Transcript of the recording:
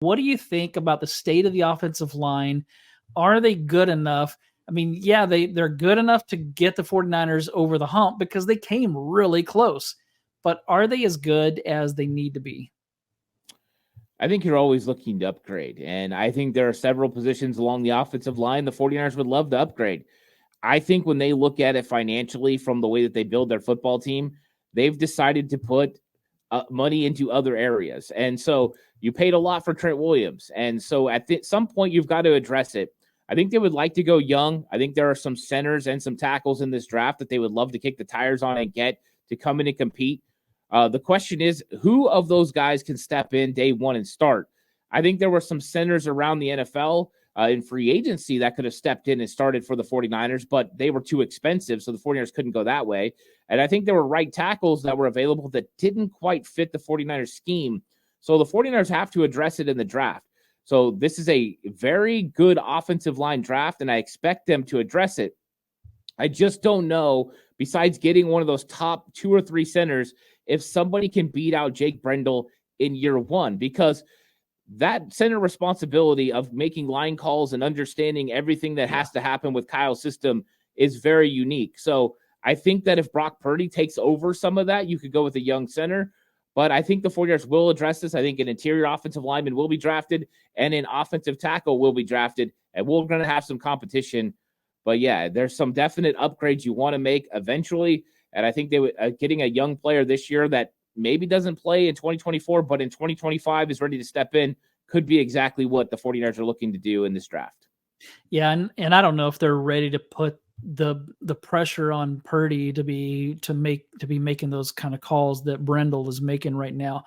What do you think about the state of the offensive line? Are they good enough? I mean, yeah, they're good enough to get the 49ers over the hump because they came really close. But are they as good as they need to be? I think you're always looking to upgrade. And I think there are several positions along the offensive line the 49ers would love to upgrade. I think when they look at it financially from the way that they build their football team, they've decided to put money into other areas. And so you paid a lot for Trent Williams. And so at some point, you've got to address it. I think they would like to go young. I think there are some centers and some tackles in this draft that they would love to kick the tires on and get to come in and compete. The question is, who of those guys can step in day one and start? I think there were some centers around the NFL in free agency that could have stepped in and started for the 49ers, but they were too expensive, so the 49ers couldn't go that way. And I think there were right tackles that were available that didn't quite fit the 49ers scheme. So the 49ers have to address it in the draft. So this is a very good offensive line draft, and I expect them to address it. I just don't know, besides getting one of those top 2 or 3 centers, if somebody can beat out Jake Brendel in year one, because that center responsibility of making line calls and understanding everything that has to happen with Kyle's system is very unique. So I think that if Brock Purdy takes over some of that, you could go with a young center. But I think the 49ers will address this. I think an interior offensive lineman will be drafted and an offensive tackle will be drafted, and we're going to have some competition. But yeah, there's some definite upgrades you want to make eventually. And I think they would getting a young player this year that maybe doesn't play in 2024, but in 2025 is ready to step in, could be exactly what the 49ers are looking to do in this draft. Yeah, and I don't know if they're ready to put the pressure on Purdy to be making those kind of calls that Brendel is making right now.